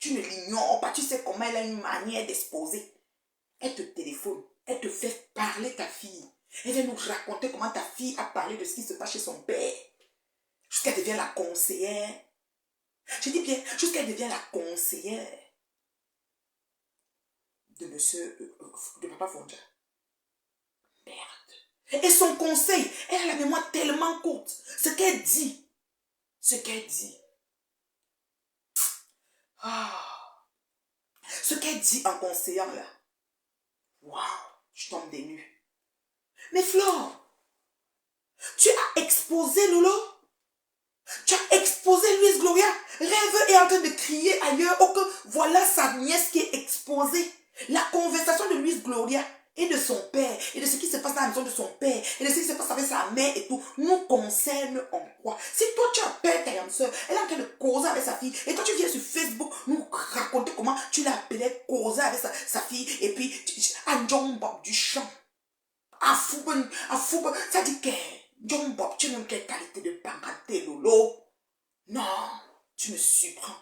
Tu ne l'ignores pas. Tu sais comment elle a une manière d'exposer. Elle te téléphone. Elle te fait parler ta fille. Elle vient nous raconter comment ta fille a parlé de ce qui se passe chez son père. Jusqu'à devenir la conseillère. Je dis bien, jusqu'à devenir la conseillère de monsieur, de papa Fonja. Merde. Et son conseil, elle a la mémoire tellement courte. Ce qu'elle dit. Ce qu'elle dit en conseillant là. Waouh, je tombe des nues. Mais Flore, tu as exposé Lolo. Tu as exposé Louise Gloria. Rêve est en train de crier ailleurs. Oh que voilà sa nièce qui est exposée. La conversation de Louise Gloria et de son père, et de ce qui se passe dans la maison de son père, et de ce qui se passe avec sa mère et tout, nous concerne en quoi? Si toi tu appelles ta grande soeur, elle est en train de causer avec sa fille, et toi tu viens sur Facebook nous raconter comment tu l'appelais causer avec sa fille, et puis à John Bob du champ, à Fouben, ça dit que John Bob, tu n'aimes quelle qualité de parenté, Lolo? Non, tu me surprends.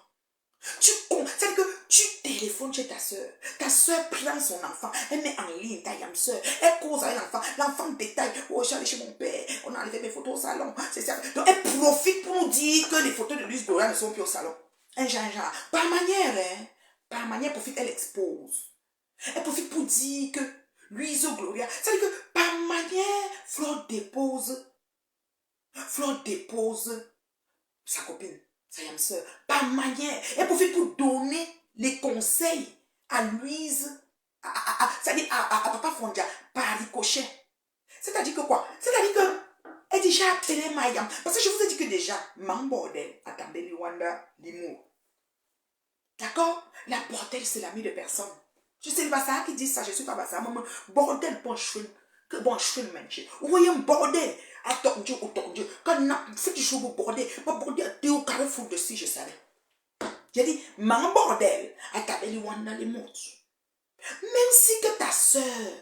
C'est-à-dire que tu téléphones chez ta soeur prend son enfant, elle met en ligne ta yam soeur, elle cause avec l'enfant détaille, oh j'ai allé chez mon père, on a enlevé mes photos au salon, c'est ça. Donc elle profite pour nous dire que les photos de Louise Gloria ne sont plus au salon. Un genre, par manière, profite, elle expose. Elle profite pour dire que Louise Gloria, c'est-à-dire que par manière, Flore dépose sa copine. Sa yam soeur, par manière, elle profite pour donner les conseils à Louise, c'est-à-dire à papa Fonja, par ricochet. C'est-à-dire que quoi? C'est-à-dire que, elle dit, j'ai appelé ma yam. Parce que je vous ai dit que déjà, mon bordel, attendez, Liwanda, l'humour. D'accord? La bordel, c'est l'ami de personne. Je sais pas ça qui dit ça, je suis pas ça. Maman, bordel, bon cheveu, que bon cheveu, manche. Vous voyez un bordel? Attends Dieu, quand on fait du jour au bordel, pas bordel, t'es au carrefour de si je savais. J'ai dit, mon bordel, à ta belle Wanda les montres. Même si que ta soeur,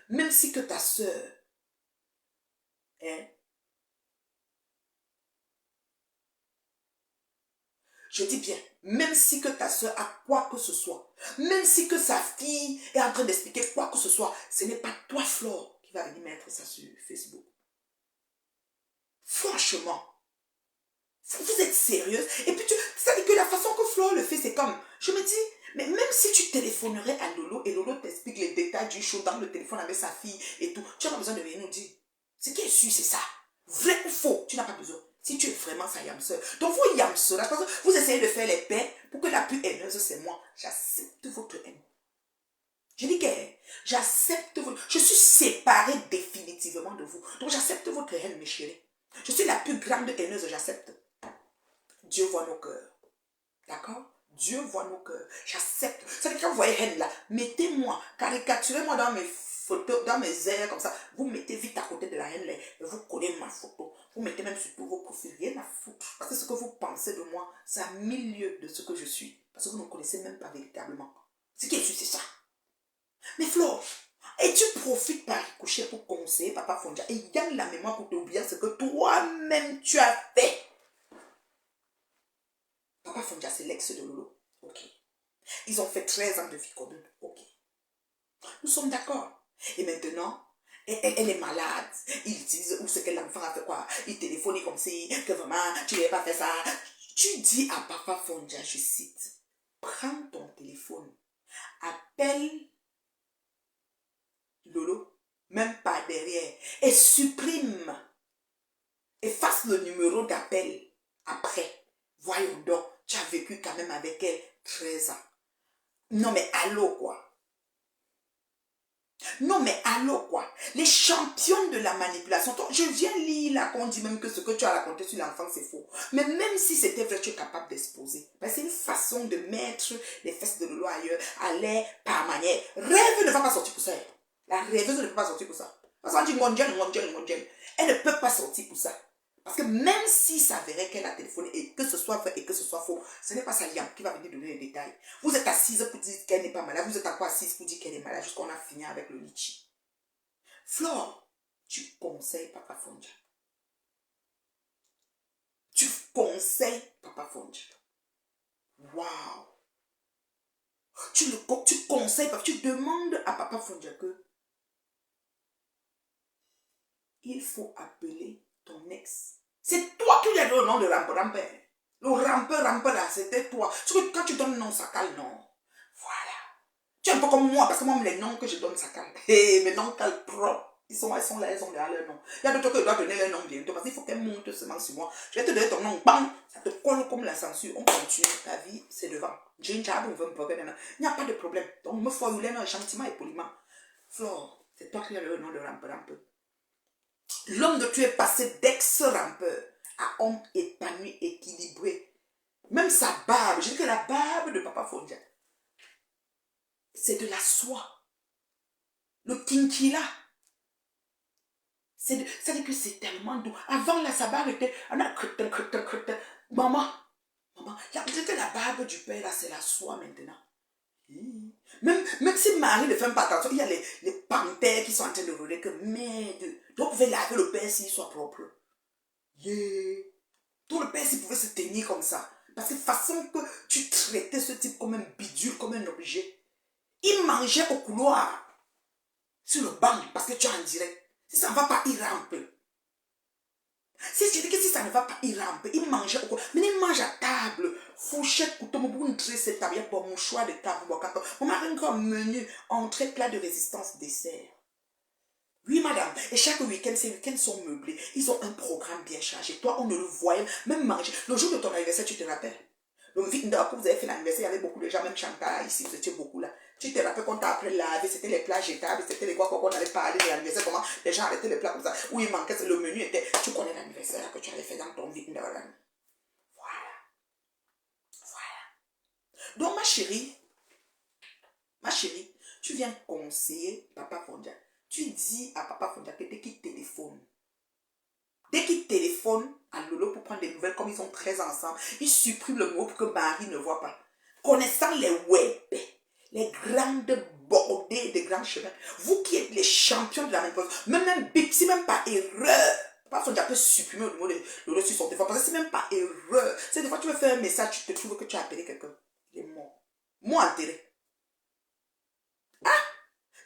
même si que ta soeur, je dis bien, même si que ta soeur a quoi que ce soit, même si que sa fille est en train d'expliquer quoi que ce soit, ce n'est pas toi, Flore, qui va venir mettre ça sur Facebook. Franchement, vous êtes sérieuse? Et puis, c'est-à-dire que la façon que Flore le fait, c'est comme, je me dis, mais même si tu téléphonerais à Lolo et Lolo t'explique les détails du show dans le téléphone avec sa fille et tout, tu n'as pas besoin de venir nous dire. Ce qui est sûr, c'est ça. Vrai ou faux, tu n'as pas besoin. Si tu es vraiment sa yam soeur. Donc, vous yam soeur, vous essayez de faire les paix pour que la plus haineuse, c'est moi. J'accepte votre haine. Je dis que j'accepte votre... Je suis séparée définitivement de vous. Donc, j'accepte votre haine, mes chéris. Je suis la plus grande haineuse, j'accepte. Dieu voit nos cœurs. D'accord? Dieu voit nos cœurs. J'accepte. C'est-à-dire que quand vous voyez haine là, mettez-moi, caricaturez-moi dans mes photos, dans mes airs comme ça. Vous mettez vite à côté de la haine là, et vous collez ma photo. Vous mettez même surtout vos profils. Rien à foutre. Parce que ce que vous pensez de moi, c'est à 1000 lieues de ce que je suis. Parce que vous ne me connaissez même pas véritablement. Ce qui est sûr, c'est ça. Mais Flore, et tu profites par coucher pour conseiller Papa Fonja et gagne la mémoire pour t'oublier ce que toi-même tu as fait. Papa Fonja, c'est l'ex de Lolo. Ok. Ils ont fait 13 ans de vie commune. Ok. Nous sommes d'accord. Et maintenant, elle est malade. Ils disent où c'est que l'enfant a fait quoi. Il téléphone comme si, que vraiment, tu n'avais pas fait ça. Tu dis à Papa Fonja, je cite, prends ton téléphone, appelle Lolo, même pas derrière, et supprime, efface le numéro d'appel après. Voyons donc, tu as vécu quand même avec elle 13 ans. Non mais allô quoi. Non mais allô quoi. Les champions de la manipulation. Je viens lire là qu'on dit même que ce que tu as raconté sur l'enfant c'est faux. Mais même si c'était vrai, tu es capable d'exposer. Ben, c'est une façon de mettre les fesses de Lolo ailleurs, à l'air par manière. Rêve ne va pas sortir pour ça. La rêveuse ne peut pas sortir pour ça. Parce qu'on dit mondial. Elle ne peut pas sortir pour ça. Parce que même si ça verrait qu'elle a téléphoné et que ce soit vrai et que ce soit faux, ce n'est pas sa yam qui va venir donner les détails. Vous êtes assise pour dire qu'elle n'est pas malade, vous êtes encore assise pour dire qu'elle est malade jusqu'on a fini avec le litchi. Flore, tu conseilles Papa Fonja. Tu conseilles Papa Fonja. Waouh. Tu conseilles, tu demandes à Papa Fondia que il faut appeler ton ex. C'est toi qui lui as donné le nom de Rampe. Le Rampe là, c'était toi. Parce que quand tu donnes le nom, ça cale, non. Voilà. Tu es un peu comme moi, parce que moi, les noms que je donne, ça cale. Et mes noms calent propres. Elles sont là, elles ont derrière leur nom. Il y a d'autres que je dois donner leur nom bientôt, parce qu'il faut qu'elles montent seulement sur moi. Je vais te donner ton nom, bam, ça te colle comme la censure. On continue, ta vie, c'est devant. Il n'y a pas de problème. Donc, me formuler gentiment et poliment. Flore, c'est toi qui as le nom de Rampe. L'homme de tu es passé d'ex-rampeur à homme épanoui, équilibré. Même sa barbe, je dis que la barbe de Papa Fondia, c'est de la soie. Le kinkila. Ça dit que c'est tellement doux. Avant, là, sa barbe était... Maman, peut-être que la barbe du père, là, c'est la soie maintenant. Même si Marie ne fait pas attention, il y a les panthères qui sont en train de rouler que merde. Donc, vous pouvez laver le père s'il soit propre. Yeah. Tout le père s'il pouvait se tenir comme ça. Parce que façon que tu traitais ce type comme un bidule, comme un objet. Il mangeait au couloir. Sur le banc, parce que tu es en direct. Si ça ne va pas, il rampe. Si je dis que si ça ne va pas, il rampe. Il mangeait au couloir. Mais il mange à table. Fourchette, couteau, mon cette table. Il y a pour mon choix de table. On m'a encore menu, entrée, plat de résistance, dessert. Oui, madame. Et chaque week-end, ces week-ends sont meublés. Ils ont un programme bien chargé. Toi, on ne le voyait même manger. Le jour de ton anniversaire, tu te rappelles? Donc, vite, quand vous avez fait l'anniversaire, il y avait beaucoup de gens, même Chantal, ici, vous étiez beaucoup là. Tu te rappelles qu'on t'a après lavé, c'était les plats jetables, c'était les quoi qu'on avait parlé de l'anniversaire, comment les gens arrêtaient les plats comme ça, où il manquait, le menu était, tu connais l'anniversaire que tu avais fait dans ton vide. Voilà. Donc, ma chérie, tu viens conseiller Papa Fondia. Tu dis à Papa Fondia que dès qu'il téléphone à Lolo pour prendre des nouvelles, comme ils sont très ensemble, il supprime le mot pour que Marie ne voit pas. Connaissant les web, les grandes bordées des grands chemins, vous qui êtes les champions de la même chose, même si même pas erreur, Papa Fondia peut supprimer le mot de Lolo sur son téléphone, parce que c'est même pas erreur. C'est des fois tu veux faire un message, tu te trouves que tu as appelé quelqu'un. Il est mort. Mort enterré.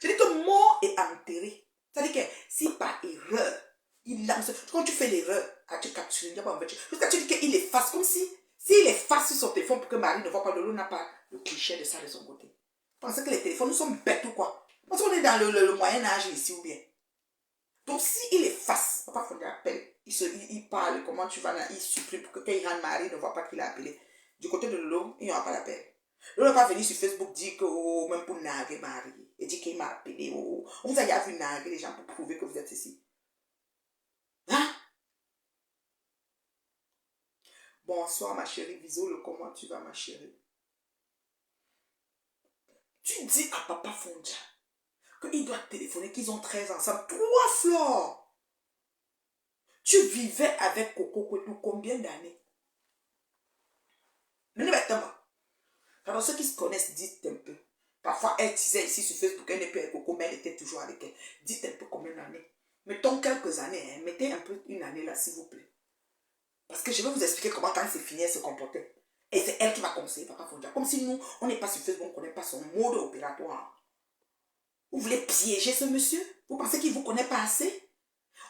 Je dis que mort est enterré. C'est-à-dire que si par erreur, il lance. Quand tu fais l'erreur, quand tu captures, il n'y a pas en fait. Jusqu'à tu dis qu'il efface, comme si s'il efface sur son téléphone pour que Marie ne voit pas, Lolo n'a pas le cliché de ça de son côté. Vous pensez que les téléphones, nous sommes bêtes ou quoi? Parce qu'on est dans le Moyen-Âge ici ou bien. Donc s'il efface, papa Fondia appelle, il parle, comment tu vas là, il supprime pour que quand il rentre, Marie ne voit pas qu'il a appelé. Du côté de Lolo, il n'y aura pas l'appel. Lolo va venir sur Facebook dire que, oh, même pour narguer Marie, et dire qu'il m'a appelé, oh, on vous a déjà vu narguer les gens pour prouver que vous êtes ici. Hein? Bonsoir ma chérie Visole, comment tu vas ma chérie? Tu dis à papa Fondia qu'il doit téléphoner, qu'ils ont 13 ensemble. 3 fleurs. Tu vivais avec Coco Kwetu combien d'années? Mais bêtement. Alors ceux qui se connaissent, dites un peu. Parfois, elle disait ici sur Facebook qu'elle n'est plus avec Coco, mais elle était toujours avec elle. Dites un peu combien d'années. Mettons quelques années. Hein. Mettez un peu une année là, s'il vous plaît. Parce que je vais vous expliquer comment, quand c'est fini, elle se comportait. Et c'est elle qui m'a conseillé, papa Fondia. Comme si nous, on n'est pas sur Facebook, on ne connaît pas son mode opératoire. Vous voulez piéger ce monsieur? Vous pensez qu'il ne vous connaît pas assez?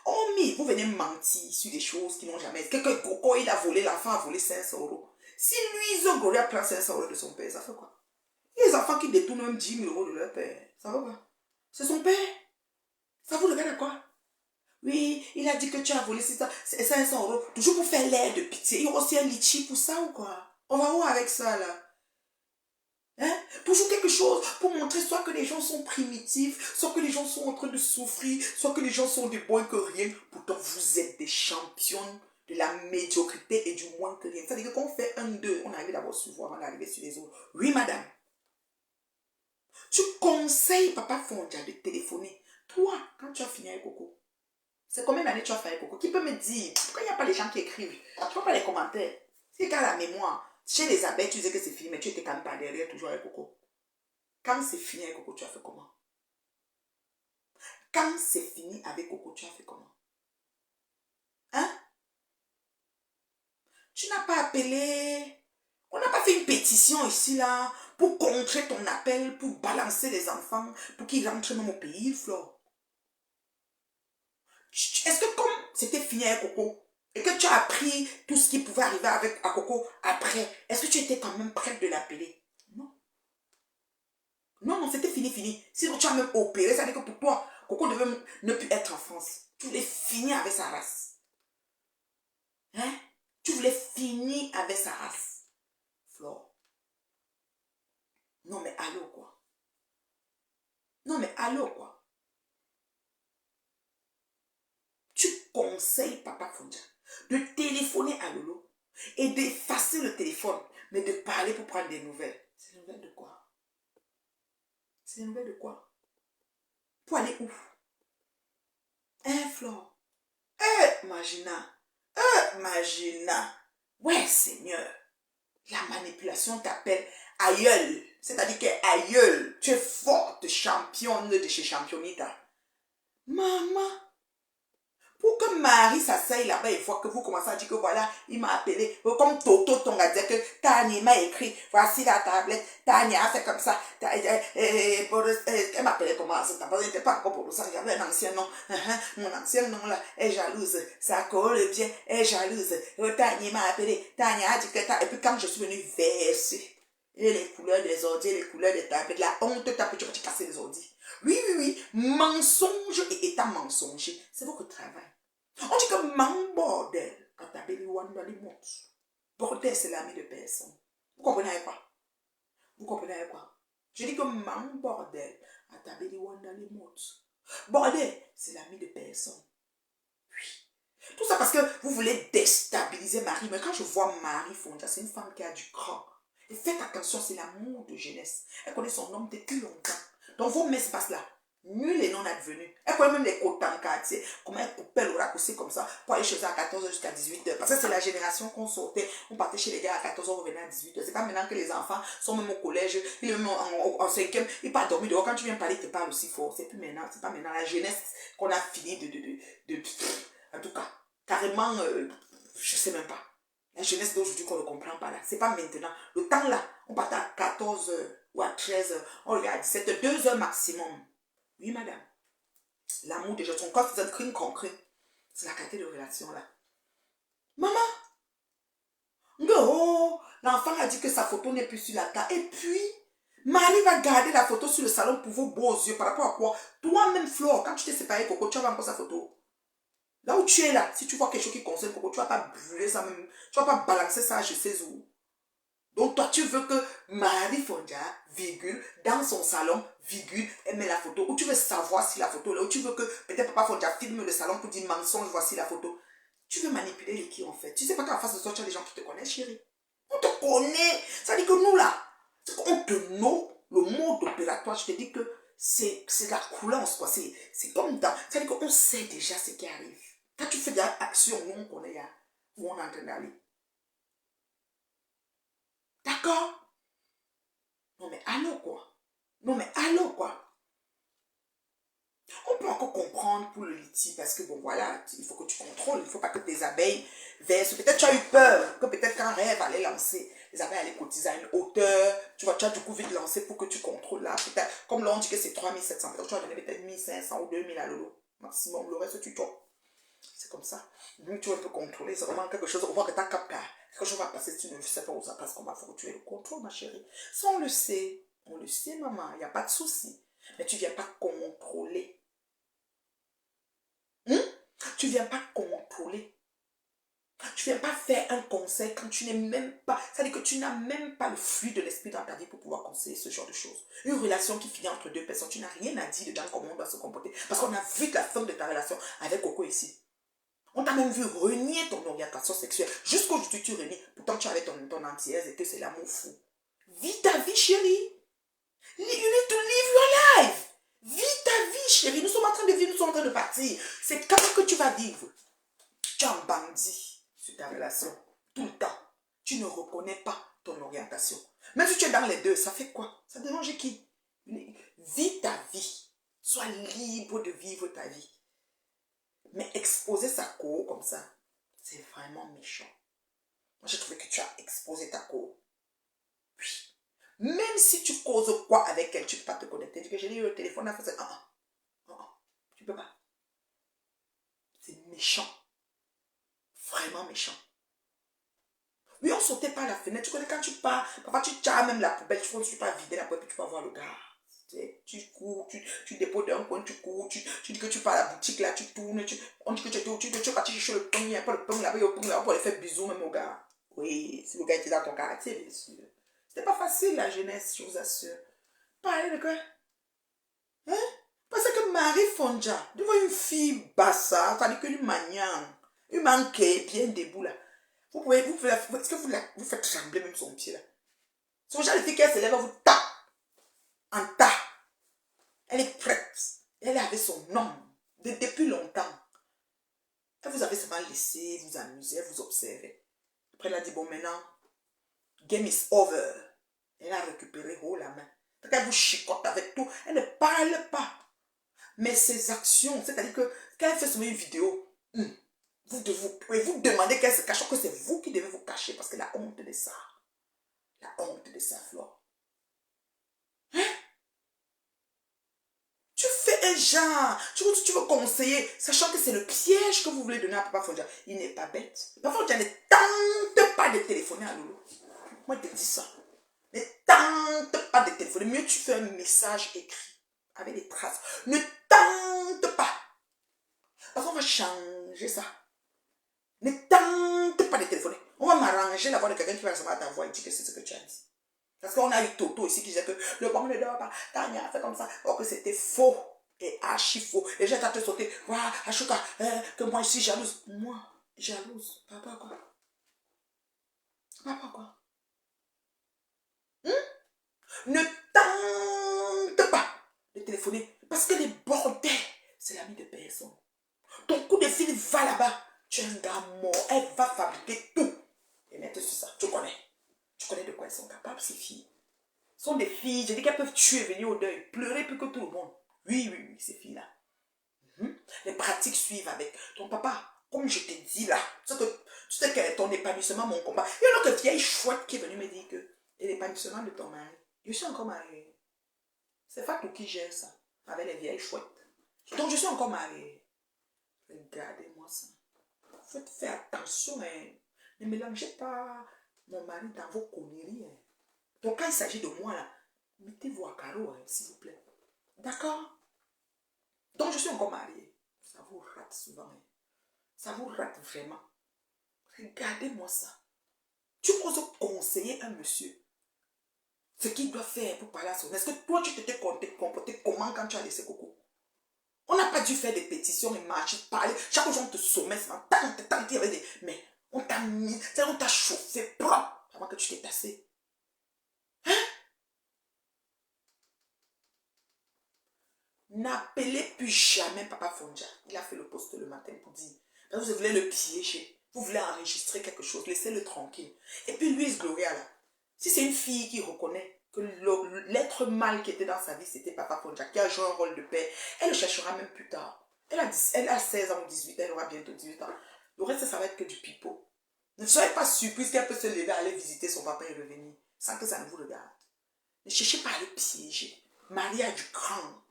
Oh, mais vous venez mentir sur des choses qui n'ont jamais... Quelqu'un, Coco, il a volé, l'enfant a volé 500 euros. Si lui, Zogori a pris 500 euros de son père, ça fait quoi? Les enfants qui détournent même 10 000 euros de leur père, ça va quoi? C'est son père. Ça vous regarde à quoi? Oui, il a dit que tu as volé 500 euros. Toujours pour faire l'air de pitié. Il y aura aussi un litchi pour ça ou quoi? On va où avec ça là? Hein? Toujours quelque chose pour montrer soit que les gens sont primitifs, soit que les gens sont en train de souffrir, soit que les gens sont des moins que rien. Pourtant, vous êtes des champions de la médiocrité et du moins que rien. C'est-à-dire que quand on fait 1-2, on arrive d'abord sur vous avant d'arriver sur les autres. Oui, madame. Tu conseilles Papa Fondia de téléphoner. Toi, quand tu as fini avec Coco, c'est combien d'années tu as fait avec Coco? Qui peut me dire? Pourquoi il n'y a pas les gens qui écrivent? Tu vois pas les commentaires. C'est qu'à la mémoire. Chez les abeilles, tu disais que c'est fini, mais tu étais quand même pas derrière, toujours avec Coco. Quand c'est fini avec Coco, tu as fait comment? Quand c'est fini avec Coco, tu as fait comment? Hein? Tu n'as pas appelé. On n'a pas fait une pétition ici, là, pour contrer ton appel, pour balancer les enfants, pour qu'ils rentrent même au pays, Flore. Est-ce que comme c'était fini avec Coco, et que tu as appris tout ce qui pouvait arriver à Coco après, est-ce que tu étais quand même prête de l'appeler? Non. Non, non, c'était fini, fini. Sinon, tu as même opéré, ça veut dire que pour toi, Coco devait ne plus être en France. Tu voulais finir avec sa race. Hein? Tu voulais finir avec sa race. Flore. Non, mais allô, quoi. Non, mais allô, quoi. Tu conseilles Papa Fondia de téléphoner à Lolo et d'effacer le téléphone, mais de parler pour prendre des nouvelles. C'est des nouvelles de quoi? C'est des nouvelles de quoi? Pour aller où? Hein, Flore? Magina. Magina. Ouais, Seigneur. La manipulation t'appelle aïeul. C'est-à-dire que aïeul, tu es forte championne de chez Championita. Maman, pour que Marie s'asseye là-bas et voit que vous commencez à dire que voilà, il m'a appelé. Comme Toto, ton a dit que Tania m'a écrit, voici la tablette, Tania a fait comme ça. Elle m'appelait comment ça? Elle n'était pas encore pour ça, j'avais un ancien nom. Mon ancien nom là est jalouse. Ça colle bien, est jalouse. Tania m'a appelé, Tania a dit que et puis quand je suis venue verser. Et les couleurs des ordi, les couleurs des tablettes, la honte t'a fait, tu vas te casser les ordi. Oui, oui, oui. Mensonge et état mensonger. C'est votre travail. On dit que man bordel, quand t'as bébé one dans les montres. Bordel, c'est l'ami de personne. Vous comprenez avec quoi? Vous comprenez avec quoi? Je dis que man bordel, quand t'as bébé one dans les montres. Bordel, c'est l'ami de personne. Oui. Tout ça parce que vous voulez déstabiliser Marie. Mais quand je vois Marie Fondia, c'est une femme qui a du cran. Et faites attention, c'est l'amour de jeunesse. Elle connaît son homme depuis longtemps. Donc vos messages là, nul et non advenu. Elle connaît même les côtes en quartier. Comment elle coupait le raccourci comme ça pour aller chez eux à 14h jusqu'à 18h. Parce que c'est la génération qu'on sortait. On partait chez les gars à 14h, on revenait à 18h. C'est pas maintenant que les enfants sont même au collège, ils sont même en 5e, ils partent dormir dehors. Quand tu viens parler, ils te parlent aussi fort. C'est plus maintenant, c'est pas maintenant la jeunesse qu'on a fini de en tout cas, carrément, je sais même pas. La jeunesse d'aujourd'hui qu'on ne comprend pas là. C'est pas maintenant. Le temps là, on partait à 14h ou à 13h. On revient à 17h, 2h maximum. Oui, madame. L'amour déjà, son corps faisait crime con crime. C'est la qualité de relation là. Maman, oh, l'enfant a dit que sa photo n'est plus sur la table. Et puis, Marie va garder la photo sur le salon pour vos beaux yeux. Par rapport à quoi? Toi-même, Flore, quand tu t'es séparé Coco, tu as encore sa photo. Là où tu es là, si tu vois quelque chose qui concerne Coco, tu ne vas pas brûler ça même. Tu ne vas pas balancer ça je sais où. Donc toi, tu veux que Marie Fondia, virgule, dans son salon, virgule, elle met la photo. Ou tu veux savoir si la photo là. Ou tu veux que peut-être Papa Fondia filme le salon pour dire mensonge, voici la photo. Tu veux manipuler les qui en fait. Tu sais pas qu'en face de toi, tu as des gens qui te connaissent, chérie. On te connaît. Ça dit que nous là, on te nomme le mode opératoire. Je te dis que c'est la coulance, quoi. C'est comme dans. Ça dit qu'on sait déjà ce qui arrive. Quand tu fais des actions, nous on connaît où on est en train d'aller. D'accord? Non mais allô quoi? Non mais allô quoi? On peut encore comprendre pour le litige parce que bon voilà, il faut que tu contrôles, il ne faut pas que tes abeilles versent. Peut-être tu as eu peur que peut-être quand Rêve allait lancer, les abeilles allaient cotiser à une hauteur, tu vois, tu as du coup vite lancé pour que tu contrôles là. Peut-être, comme là on dit que c'est 3700, tu vas donner peut-être 1500 ou 2000 à Lolo, maximum, le reste tu tombes. C'est comme ça. Donc tu peux contrôler, c'est vraiment quelque chose, on voit que tu as capté. Quelque chose va passer, tu ne sais pas où ça passe, comment faut que tu aies le contrôle ma chérie. Ça on le sait maman, il n'y a pas de souci. Mais tu ne viens pas contrôler. Tu ne viens pas contrôler. Tu ne viens pas faire un conseil quand tu n'es même pas... C'est-à-dire que tu n'as même pas le flux de l'esprit dans ta vie pour pouvoir conseiller ce genre de choses. Une relation qui finit entre deux personnes, tu n'as rien à dire dedans comment on doit se comporter. Parce qu'on a vu la fin de ta relation avec Coco ici. On t'a même vu renier ton orientation sexuelle. Jusqu'aujourd'hui, tu renies. Pourtant, tu avais ton entière et que c'est l'amour fou. Vis ta vie, chérie. You need to live your life. Vis ta vie, chérie. Nous sommes en train de vivre, nous sommes en train de partir. C'est quand que tu vas vivre. Tu es un bandit sur ta relation. Tout le temps. Tu ne reconnais pas ton orientation. Même si tu es dans les deux, ça fait quoi? Ça dérange qui? Vis ta vie. Sois libre de vivre ta vie. Mais exposer sa cour comme ça, c'est vraiment méchant. Moi, j'ai trouvé que tu as exposé ta cour. Même si tu causes quoi avec elle, tu ne peux pas te connecter. Tu dis que j'ai eu le téléphone, là, tu ne peux pas. C'est méchant. Vraiment méchant. Oui, on sautait par la fenêtre. Tu connais quand tu pars, parfois tu tires même la poubelle, tu peux vider la poubelle, puis tu peux voir le gars. Tu cours, tu déposes d'un coin, tu cours, tu dis que tu pars à la boutique, là, tu tournes, on dit que tu es parti chercher le pain, il n'y a pas le pain là-bas, il y a le pain là-bas pour aller faire bisous même au gars. Oui, si le gars était dans ton quartier, bien sûr. C'était pas facile la jeunesse, je vous assure. Parler de quoi? Hein? Parce que Marie Fonja, devant une fille bassa, tandis que une manière, une manquée bien debout là. Est-ce que vous faites trembler même son pied là? Son genre de fille qui se lève, vous tape en tas. Elle est prête. Elle est avec son homme depuis longtemps. Elle vous avait seulement laissé vous amuser, vous observer. Après, elle a dit, bon, maintenant, game is over. Elle a récupéré haut la main. Elle vous chicote avec tout. Elle ne parle pas. Mais ses actions, c'est-à-dire que quand elle fait seulement une vidéo, vous pouvez vous demander qu'elle se cache, que c'est vous qui devez vous cacher parce que la honte de ça. La honte de ça, Flore. Hein? Tu fais un genre, tu veux conseiller, sachant que c'est le piège que vous voulez donner à Papa Fonja. Il n'est pas bête. Papa Fonja ne tente pas de téléphoner à Lolo. Moi, je te dis ça. Ne tente pas de téléphoner. Mieux, tu fais un message écrit avec des traces. Ne tente pas. Parce qu'on va changer ça. Ne tente pas de téléphoner. On va m'arranger la voix de quelqu'un qui va recevoir ta voix et dire que c'est ce que tu as dit. Parce qu'on a eu Toto ici qui disait que le bon ne dort pas. Tania a fait comme ça. Or que c'était faux. Et archi faux. Les gens t'ont te sauté. Waouh, Ashoka, que moi je suis jalouse. Moi, jalouse. Papa quoi? Papa quoi? Ne tente pas de téléphoner. Parce que les bordels, c'est l'ami de personne. Ton coup de fil va là-bas. Tu es un gars mort. Elle va fabriquer tout. Et mettre sur ça. Tu connais. Tu connais de quoi elles sont capables, ces filles. Ce sont des filles, je dis qu'elles peuvent tuer, venir au deuil, pleurer plus que tout le monde. Oui, oui, oui, ces filles-là. Les pratiques suivent avec ton papa. Comme je t'ai dit là, tu sais que ton épanouissement, mon combat. Il y a une autre vieille chouette qui est venue me dire que l'épanouissement de ton mari, je suis encore mariée. C'est Fatou qui gère ça, avec les vieilles chouettes. Donc je suis encore mariée. Regardez-moi ça. Faites faire attention, hein. Ne mélangez pas mon mari dans vos conneries. Hein. Donc quand il s'agit de moi là, mettez-vous à carreau, hein, s'il vous plaît. D'accord? Donc je suis encore mariée. Ça vous rate souvent. Hein. Ça vous rate vraiment. Regardez-moi ça. Tu oses conseiller un monsieur ce qu'il doit faire pour parler à son... Est-ce que toi tu t'étais comporté comment quand tu as laissé Coco? On n'a pas dû faire des pétitions et marcher, parler. Chaque jour on te sommet, mais on t'a mis, on t'a chauffé propre avant que tu t'es tassé. Hein? N'appelez plus jamais Papa Fonja. Il a fait le poste le matin pour dire. Vous voulez le piéger. Vous voulez enregistrer quelque chose. Laissez-le tranquille. Et puis Louise Gloria là. Si c'est une fille qui reconnaît que l'être mâle qui était dans sa vie c'était Papa Fonja, qui a joué un rôle de père, elle le cherchera même plus tard. Elle a 16 ans ou 18 ans, elle aura bientôt 18 ans. Le reste ça va être que du pipeau. Ne soyez pas surprise qu'elle peut se lever, aller visiter son papa et revenir. Sans que ça ne vous regarde. Ne cherchez pas à le piéger. Marie a du cran.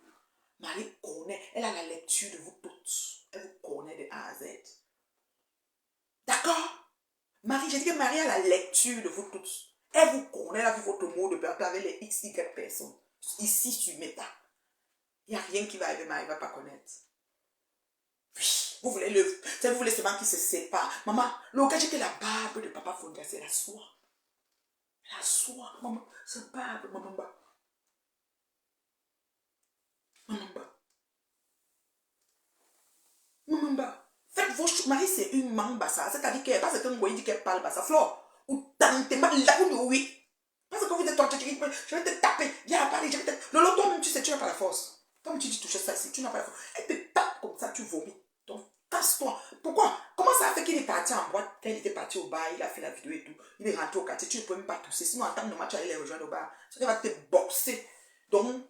Marie connaît, elle a la lecture de vous toutes. Elle vous connaît de A à Z. D'accord? Marie, j'ai dit que Marie a la lecture de vous toutes. Elle vous connaît, elle a vu votre mot de peuple avec les XY personnes. Ici, sur Meta. Il n'y a rien qui va arriver, Marie ne va pas connaître. Oui, vous voulez seulement qu'ils se séparent. Maman, le gars dit que la barbe de Papa Fonja, c'est la soie. La soie, maman, c'est barbe, maman. Maman. Faites vos choses. Marie, c'est une mangue bassa. C'est-à-dire qu'elle parce qu'un goy dit qu'elle parle bassa. Flore, ou tentez mal là où oui. Parce que vous êtes tenté, je vais te taper. Viens à Paris, je vais te. Lolo, toi-même, tu sais, tu n'as pas la force. Toi-même, tu dis toucher ça ici, tu n'as pas la force. Elle te tape comme ça, tu vomis. Donc, casse-toi. Pourquoi? Comment ça a fait qu'il est parti en boîte? Quand il était parti au bar, il a fait la vidéo et tout. Il est rentré au quartier, tu ne peux même pas tousser. Sinon, en temps de match, tu allais les rejoindre au bar. Ça va te boxer. Donc,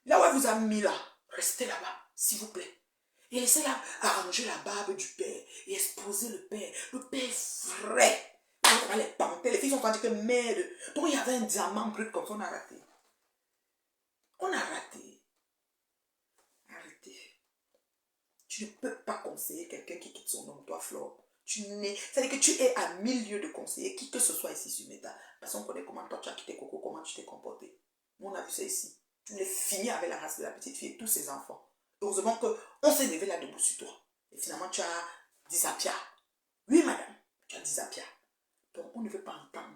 là où elle vous a mis là, restez là-bas, s'il vous plaît. Et laissez-la arranger la barbe du père et exposer le père. Le père est frais. On va les panter. Les filles sont en train de dire que merde. Donc il y avait un diamant brut comme ça, on a raté. On a raté. Arrêtez. Tu ne peux pas conseiller quelqu'un qui quitte son homme, toi, Flore. C'est-à-dire que tu es à 1000 lieues de conseiller qui que ce soit ici sur Meta. Parce qu'on connaît comment toi tu as quitté Coco, comment tu t'es comporté. Nous, on a vu ça ici. Tu l'as fini avec la race de la petite fille et tous ses enfants. Heureusement qu'on s'est levé là debout sur toi. Et finalement, tu as dit Zapia. Oui, madame, tu as dit Zapia. Donc, on ne veut pas entendre.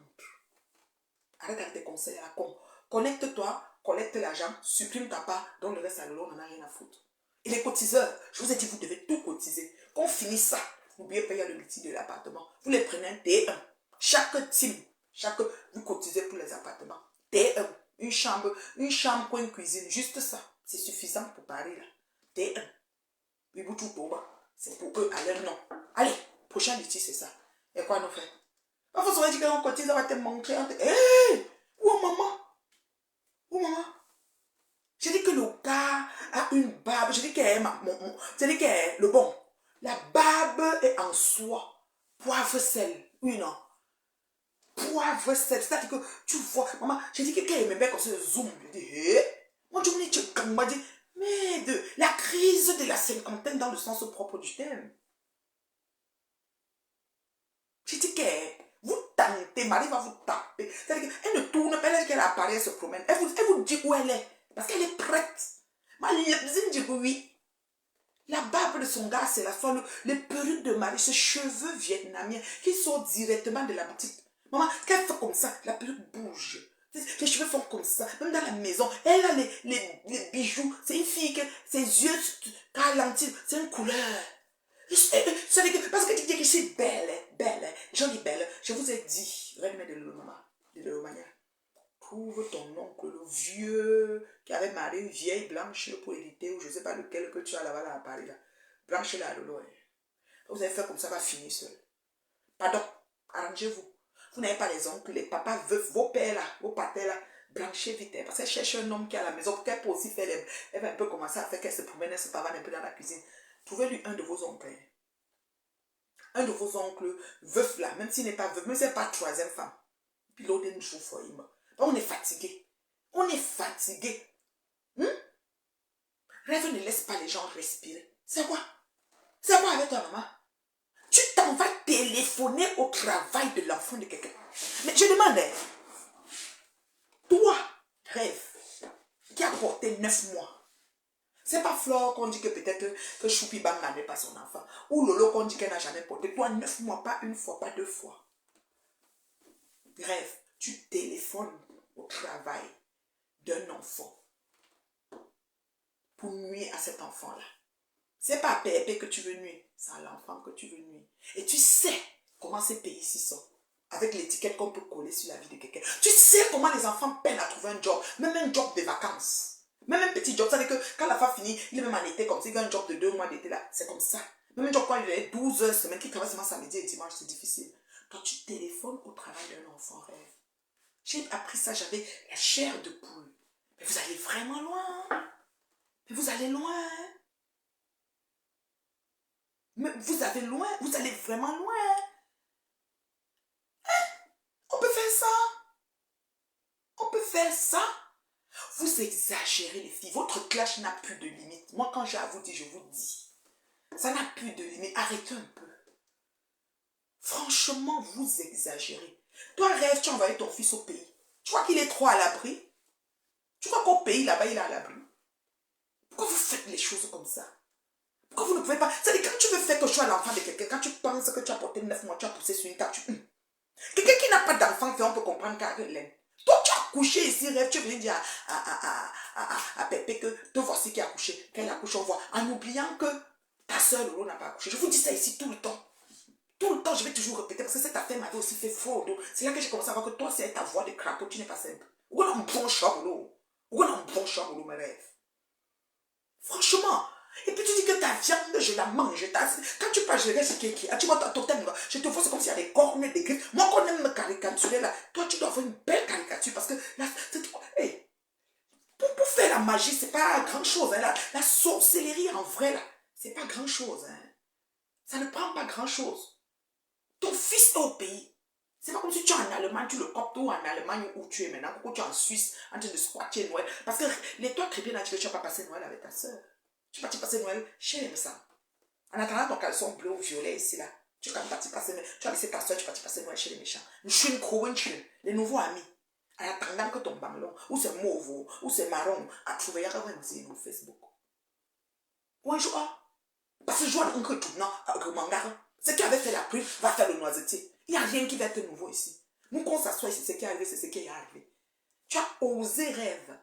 Arrête avec tes conseils à la con. Connecte-toi, collecte l'argent, supprime ta part, donc le reste à l'eau, on n'en a rien à foutre. Et les cotiseurs, je vous ai dit, vous devez tout cotiser. Qu'on finisse ça, n'oubliez pas, il y a le litige de l'appartement. Vous les prenez un T1. Chaque team, vous cotisez pour les appartements. T1. Une chambre, une cuisine, juste ça. C'est suffisant pour Paris là. T1. Biboutou Toba. C'est pour eux à leur nom. Allez, prochain litige, c'est ça. Et quoi nous faire? Il faut se dire qu'on cotise, on va te montrer. Hé! Où maman? Où maman? J'ai dit que le gars a une barbe. J'ai dit qu'elle est le bon. La barbe est en soie. Poivre sel. Oui, non. Poivre sel. C'est-à-dire que tu vois, maman, j'ai dit que qu'elle aimait bien quand c'est zoom. Je dis, hé. Moi, je me dis, merde, la crise de la cinquantaine dans le sens propre du terme. J'ai dit qu'elle, vous tentez, Marie va vous taper. C'est-à-dire qu'elle ne tourne pas, elle apparaît, elle se promène. Elle vous dit où elle est. Parce qu'elle est prête. Je dit oui. La barbe de son gars, c'est la fois, les perruques de Marie, ses cheveux vietnamiens qui sortent directement de la boutique. Maman, quand elle fait comme ça, la perruque bouge. Les cheveux font comme ça. Même dans la maison, elle a les bijoux. C'est une fille que ses yeux ralentis. C'est une couleur. Parce que tu dis que je suis belle, jolie belle. Je vous ai dit, reine de l'Omania, trouve ton oncle, le vieux, qui avait marié une vieille blanche pour hériter, ou je ne sais pas lequel que tu as là-bas à Paris. Là. Blanche là, Lolo. Vous avez fait comme ça, va finir seul. Pardon, arrangez-vous. Vous n'avez pas les oncles, les papas, veufs, vos pères là, vos patères là. Blanchez vite, parce qu'elle cherche un homme qui est à la maison, pour qu'elle peut aussi faire les... Elle va un peu commencer à faire qu'elle se promène, elle se pavane un peu dans la cuisine. Trouvez-lui un de vos oncles. Un de vos oncles, veuf là, même s'il n'est pas veuf, même s'il n'est pas troisième femme. Puis l'autre, il nous chauffe. On est fatigué. On est fatigué. Rêve ne laisse pas les gens respirer. C'est quoi? C'est quoi avec toi, maman? Tu t'en vas téléphoner au travail de l'enfant de quelqu'un. Mais je demande, toi, rêve, qui a porté 9 mois. C'est pas Flore qu'on dit que peut-être que Choupi Banga n'est pas son enfant. Ou Lolo qu'on dit qu'elle n'a jamais porté. Toi, 9 mois, pas une fois, pas 2 fois. Rêve, tu téléphones au travail d'un enfant pour nuire à cet enfant-là. C'est pas à Pépé que tu veux nuire, c'est à l'enfant que tu veux nuire. Et tu sais comment ces pays-ci sont, avec l'étiquette qu'on peut coller sur la vie de quelqu'un. Tu sais comment les enfants peinent à trouver un job, même un job de vacances. Même un petit job, c'est-à-dire que quand la femme finit, il est même en été comme ça, il veut un job de 2 mois d'été là, c'est comme ça. Même un job quand il est 12 heures semaine, qui travaille seulement samedi et dimanche, c'est difficile. Toi, tu téléphones au travail d'un enfant rêve. J'ai appris ça, j'avais la chair de poule. Mais vous allez vraiment loin. Mais vous allez loin. Mais vous allez loin. Vous allez vraiment loin. Hein? On peut faire ça. On peut faire ça. Vous exagérez les filles. Votre clash n'a plus de limite. Moi, quand j'ai à vous dire, je vous dis. Ça n'a plus de limite. Arrêtez un peu. Franchement, vous exagérez. Toi, rêve, tu as envoyé ton fils au pays. Tu crois qu'il est trop à l'abri? Tu crois qu'au pays, là-bas, il est à l'abri? Pourquoi vous faites les choses comme ça? Pourquoi vous ne pouvez pas... C'est-à-dire, quand tu veux faire que je sois l'enfant de quelqu'un, quand tu penses que tu as porté 9 mois, tu as poussé sur une table, quelqu'un qui n'a pas d'enfant, on peut comprendre qu'elle l'aime. Toi, tu as couché ici, rêve, tu viens dire à Pépé que te voici qui a couché, qu'elle a couché, on voit, en oubliant que ta soeur Lolo n'a pas accouché. Je vous dis ça ici tout le temps. Tout le temps, je vais toujours répéter, parce que cette affaire m'avait aussi fait faux. C'est là que j'ai commencé à voir que toi, c'est ta voix de crapaud, tu n'es pas simple. Où est un bon chat, Lolo? Où est un bon chat, Lolo, mes rêves? Franchement. Et puis tu dis que ta viande, je la mange. Quand tu parles, je regarde ce qui est qui. Tu vois, ton thème, je te vois, c'est comme s'il y a des cornes, des griffes. Moi, qu'on aime me caricaturer là, toi, tu dois avoir une belle caricature parce que là, hey, pour faire la magie, c'est pas grand chose. Hein, la sorcellerie en vrai, là, c'est pas grand chose. Hein. Ça ne prend pas grand chose. Ton fils est au pays. C'est pas comme si tu es en Allemagne, tu le coptes ou en Allemagne où tu es maintenant, ou tu es en Suisse en train de squatter Noël. Parce que les toi très bien là, tu vas pas passer Noël avec ta soeur. Tu vas passer Noël chez les ça. En attendant ton caleçon bleu ou violet ici là, tu vas partir passer Noël. Tu vas laisser ta soeur, tu vas passer Noël chez les méchants. Les nouveaux amis. En attendant que ton banglon, ou c'est mauve, ou c'est marron, à trouver à sur Facebook. Ou un jour, parce que je vois un que tout, non, que mangara. Ce qui avait fait la pluie va faire le noisetier. Il n'y a rien qui va être nouveau ici. Nous, qu'on s'assoit ici, ce qui est arrivé, c'est ce qui est arrivé. Tu as osé rêve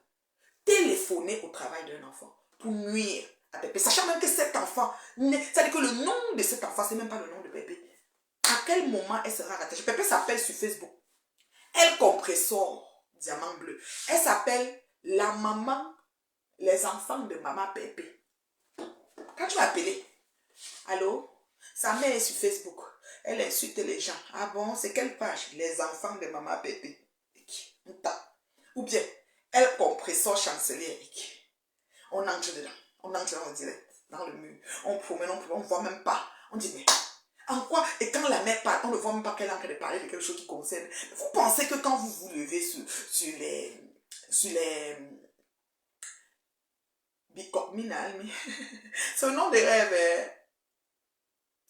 téléphoner au travail d'un enfant pour nuire à Pépé. Sachant même que cet enfant, c'est-à-dire que le nom de cet enfant, c'est même pas le nom de Pépé. À quel moment elle sera rattachée? Pépé s'appelle sur Facebook Elle Compressor, diamant bleu. Elle s'appelle la maman, les enfants de maman Pépé. Quand tu vas appeler, allô? Sa mère est sur Facebook. Elle insulte les gens. Ah bon, c'est quelle page? Les enfants de maman Pépé. Ou bien, elle compressor chancelier. On entre dedans. On entre en direct, dans le mur. On promène, on ne voit même pas. On dit, mais en quoi? Et quand la mère parle, on ne voit même pas qu'elle est en train de parler de quelque chose qui concerne. Vous pensez que quand vous vous levez sur les Bicopminal, c'est le nom des rêves, hein?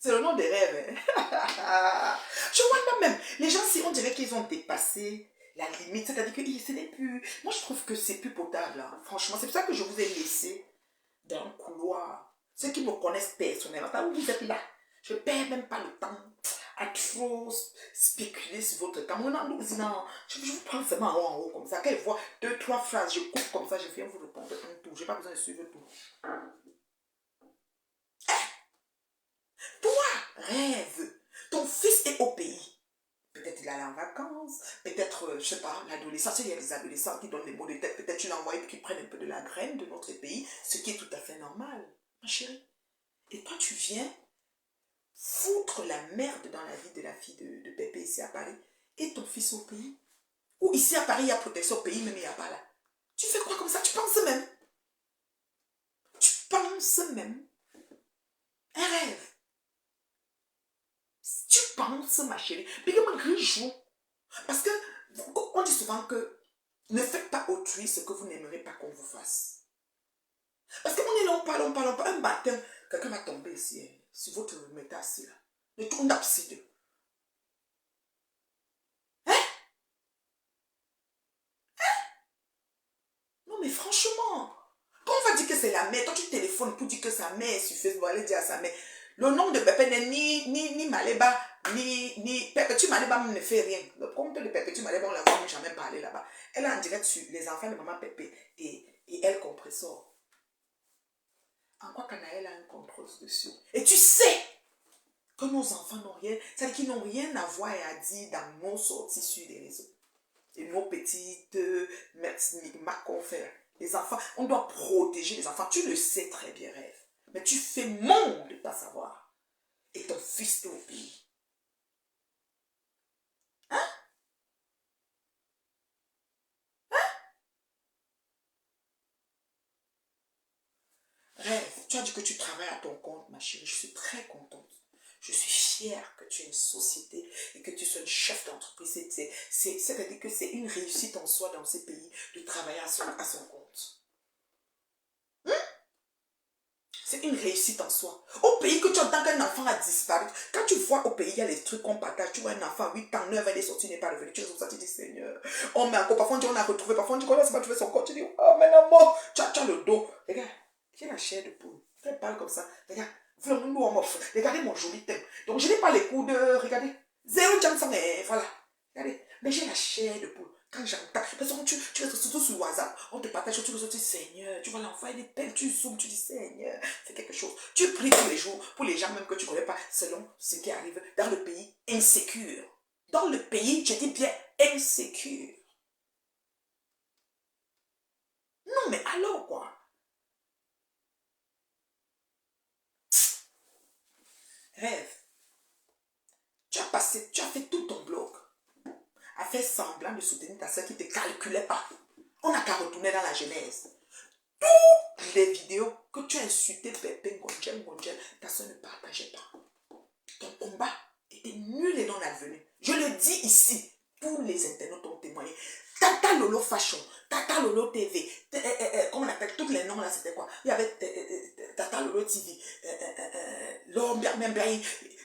C'est le nom des rêves. Hein? Je vois même. Les gens, si on dirait qu'ils ont dépassé la limite, c'est-à-dire que ce n'est plus. Moi, je trouve que c'est plus potable. Hein. Franchement, c'est pour ça que je vous ai laissé dans le couloir. Ceux qui me connaissent personnellement, où vous êtes là, je ne perds même pas le temps à trop spéculer sur votre temps. Non, je vous prends seulement en haut comme ça. Qu'elle voit deux, trois phrases, je coupe comme ça, je viens vous répondre un tout. Je n'ai pas besoin de suivre tout. Toi, rêve. Ton fils est au pays. Peut-être il allait en vacances. Peut-être, je sais pas, l'adolescence. Il y a des adolescents qui donnent des mots de tête. Peut-être tu l'envoies et qu'ils prennent un peu de la graine de notre pays. Ce qui est tout à fait normal, ma chérie. Et toi, tu viens foutre la merde dans la vie de la fille de Pépé ici à Paris. Et ton fils au pays. Ou ici à Paris, il y a protection au pays, même il n'y a pas là. Tu fais quoi comme ça? Tu penses même. Tu penses même. Un rêve. Tu penses, ma chérie. Mais comment jour. Parce que, on dit souvent que ne faites pas autrui ce que vous n'aimerez pas qu'on vous fasse. Parce qu'on est là, on parle. Un matin, quelqu'un va tomber ici, hein, sur votre métal, là. Le tour d'abside. Hein? Non, mais franchement, quand on va dire que c'est la mère, toi tu téléphones pour dire que sa mère est sur Facebook, aller dire à sa mère, le nom de Pépé n'est ni Maléba, ni Pépé Maléba ne fait rien. Le compte de Pépé Maléba, on ne l'a jamais parlé là-bas. Elle est en direct sur les enfants de maman Pépé et elle compressor. En quoi Canaël a un contrôle dessus? Et tu sais que nos enfants n'ont rien, c'est-à-dire qu'ils n'ont rien à voir et à dire dans nos sorties sur les réseaux. Et nos petites micmacs qu'on fait. Les enfants, on doit protéger les enfants. Tu le sais très bien, rêve. Mais tu fais monde de pas savoir. Et ton fils est au pays. Hein? Rêve, tu as dit que tu travailles à ton compte, ma chérie. Je suis très contente. Je suis fière que tu aies une société et que tu sois une chef d'entreprise. C'est-à-dire que c'est une réussite en soi dans ces pays de travailler à son compte. Hein? C'est une réussite en soi. Au pays que tu entends qu'un enfant a disparu, quand tu vois au pays, il y a les trucs qu'on partage, tu vois un enfant à 8 ans, 9 ans, il est sorti, il n'est pas revenu, tu es comme ça, tu dis Seigneur. Oh, mais encore, parfois on dit on a retrouvé, parfois on dit qu'on a trouvé son corps, tu dis oh, mais non, tu as le dos. Regarde, j'ai la chair de poule. Elle parle comme ça. Regarde, regardez mon joli thème. Donc je n'ai pas les coups de, regardez, zéro jam mais voilà. Regardez, mais j'ai la chair de poule. Quand j'entends, parce que tu restes surtout sur WhatsApp, on te partage, tu dis Seigneur, tu vois l'enfant, il est belle, tu zoomes, tu dis Seigneur, c'est quelque chose. Tu pries tous les jours pour les gens même que tu ne connais pas, selon ce qui arrive dans le pays insécure. Dans le pays, je dis bien insécure. Non, mais alors quoi? Rêve. Tu as fait tout ton blog à faire semblant de soutenir ta soeur qui ne te calculait pas. On n'a qu'à retourner dans la genèse. Toutes les vidéos que tu as insulté Pépé, Ngonjel, ta soeur ne partageait pas. Ton combat était nul et non advenu. Je le dis ici. Tous les internautes ont témoigné. Tata Lolo Fashion, Tata Lolo TV, comment on appelle, tous les noms là, c'était quoi? Il y avait Tata Lolo TV, il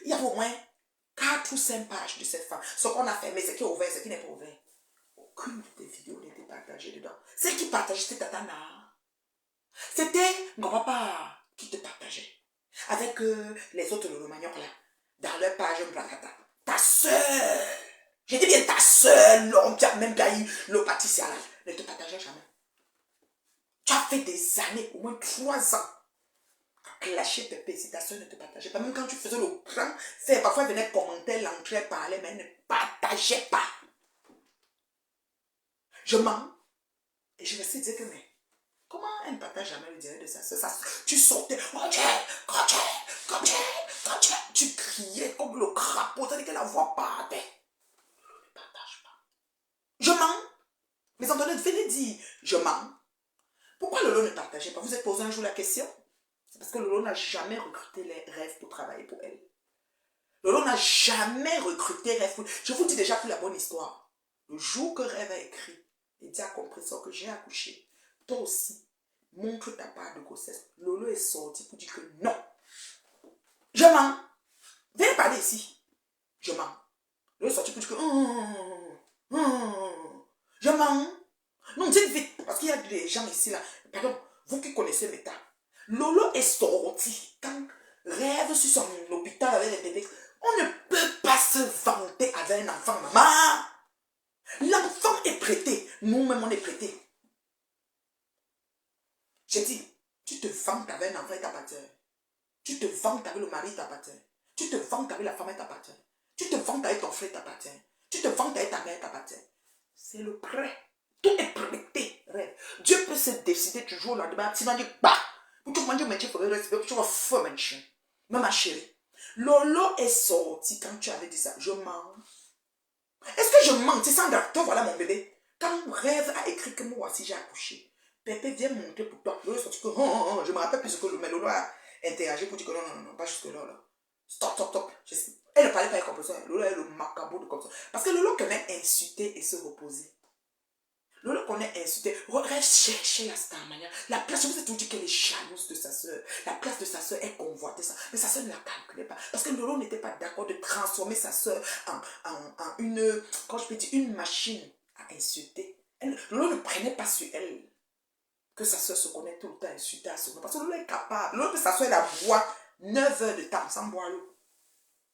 y avait au moins 4 ou 5 pages de cette femme. Ce qu'on a fermé, ce qui est ouvert, ce qui n'est pas ouvert. Aucune des vidéos n'était partagée dedans. Celle qui partageait, c'était Tata Na. C'était mon papa qui te partageait. Avec les autres Lolo Manioc là, dans leur page Blancata. Ta soeur! J'ai dit bien ta soeur, l'homme qui a même pas eu le pâtissier ne te partageait jamais. Tu as fait des années, au moins 3 ans, à clasher Pépé si ta soeur ne te partageait pas. Même quand tu faisais le grand, c'est parfois elle venait commenter l'entrée, parler, mais elle ne partageait pas. Je mens. Et je me suis dit que, mais comment elle ne partage jamais le direct de sa soeur? Tu sortais, tu criais comme le crapaud, tandis que la voix partait. Je mens. Les internautes, venez dire, je mens. Pourquoi Lolo ne partageait pas? Vous êtes posé un jour la question? C'est parce que Lolo n'a jamais recruté les rêves pour travailler pour elle. Lolo n'a jamais recruté Rêve pour... Je vous dis déjà pour la bonne histoire. Le jour que Rêve a écrit, et dit à Compressor que j'ai accouché, toi aussi, montre ta part de grossesse. Lolo est sorti pour dire que non. Je mens. Venez parler ici. Je mens. Lolo est sorti pour dire que... Je mens. Non, dites vite, parce qu'il y a des gens ici là. Pardon, vous qui connaissez Meta. Lolo est sorti quand Rêve sur son hôpital avec les bébés. On ne peut pas se vanter avec un enfant, maman. L'enfant est prêté. Nous-mêmes, on est prêté. J'ai dit, tu te vantes avec un enfant et t'appartient. Tu te vantes avec le mari et t'appartient. Tu te vantes avec la femme et t'appartient. Tu te vantes avec ton frère et t'appartient. Tu te vantes avec ta mère et t'appartient. C'est le prêt. Tout est prêté. Rêve. Dieu peut se décider toujours là demain. Sinon, dit, bah, pour tout le monde, il faut respecter. Tu vas faire mention. Mais ma chérie, Lolo est sorti quand tu avais dit ça. Je mens. Est-ce que je mens? Tu sens toi, voilà mon bébé. Quand Rêve a écrit que moi aussi j'ai accouché, Pépé vient montrer pour toi. Lolo est sorti que je me rappelle plus ce que Lolo a interagi pour dire que non, pas jusque là. Stop. Elle ne parlait pas comme ça. Lolo est le macabre de comme ça. Parce que Lolo connaît insulter et se reposer. Lolo connaît insulter. Rêve chercher la Starmania. La place, je vous ai tout dit qu'elle est jalouse de sa soeur. La place de sa soeur est convoitée. Mais sa soeur ne la calculait pas. Parce que Lolo n'était pas d'accord de transformer sa soeur en une, quand je peux dire, une machine à insulter. Lolo ne prenait pas sur elle que sa soeur se connaît tout le temps insulter à son nom. Parce que Lolo est capable. Lolo peut s'asseoir la boire 9 heures de temps sans boire l'eau.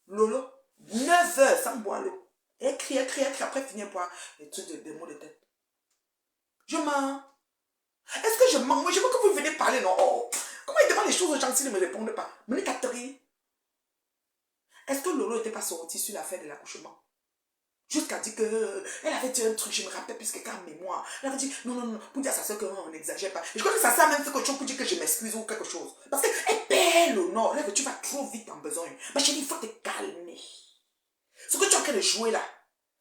Lolo, 9 heures sans boire l'eau. Elle crie, après finir boire les trucs de mots de tête. Je mens. Est-ce que je mens? Moi, je veux que vous venez parler, non? Oh. Comment il demande les choses aux gens s'ils ne me répondent pas? Me Catherine. Est-ce que Lolo n'était pas sorti sur l'affaire de l'accouchement? Jusqu'à dire que elle avait dit un truc, je me rappelle plus qu'en mémoire. Elle avait dit non, pour dire à sa soeur qu'on n'exagère pas. Et je crois que ça sert même quelque chose pour dire que je m'excuse ou quelque chose. Parce qu'elle perd l'honneur. Là, que tu vas trop vite en besogne. Ma chérie, il faut te calmer. Ce que tu es en train de jouer là,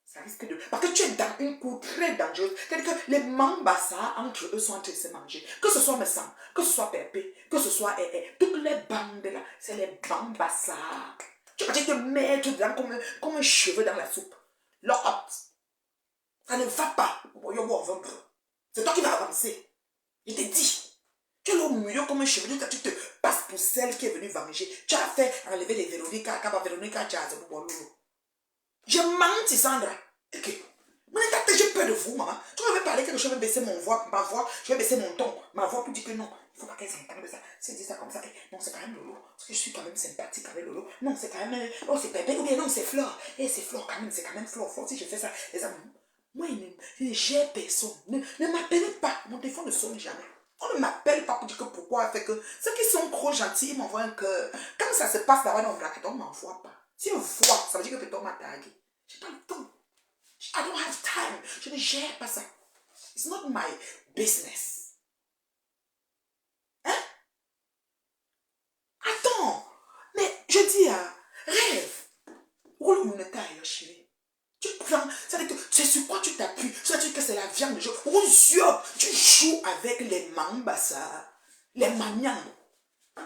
ça risque de... Parce que tu es dans une cour très dangereuse. C'est-à-dire que les Mambasa, entre eux, sont en train de se manger. Que ce soit Messam, que ce soit Pépé, que ce soit toutes les bandes là, c'est les Mambasa. Tu vas te mettre dedans comme un cheveu dans la soupe. Lock up. Ça ne va pas. C'est toi qui vas avancer. Je t'ai dit. Tu es au milieu comme un cheveu. Tu te passes pour celle qui est venue venger. Tu as fait enlever les Véronica, Jazz, je mens, Sandra. Ok. Mais j'ai peur de vous, maman. Tu m'avais parlé que je vais baisser ma voix, je vais baisser mon ton, ma voix pour dire que non. Il ne faut pas qu'elle s'entende de ça. Si elle dit ça comme ça, non, c'est quand même Lolo. Parce que je suis quand même sympathique avec Lolo. Non, c'est quand même. Oh, c'est Pépé. Ou bien non, c'est Flore. C'est Flore quand même. C'est quand même Flore. Si je fais ça, les amis. Moi, j'ai personne. Ne m'appelez pas. Mon téléphone ne sonne jamais. On ne m'appelle pas pour dire que pourquoi. Fait que ceux qui sont trop gentils, ils m'envoient un cœur. Quand ça se passe là-bas dans le bracket, on ne m'envoie pas. Si on voit, ça veut dire que peut-être on m'a tagué. J'ai pas le temps. I don't have time. Je ne gère pas ça. It's not my business. Hein? Attends. Mais je dis à Rêve. Roule une taille, chérie. Tu prends, ça veut dire que c'est sur quoi tu t'appuies. Ça veut dire que c'est la viande de jeu. Oh Dieu, tu joues avec les mambasa, les magnans,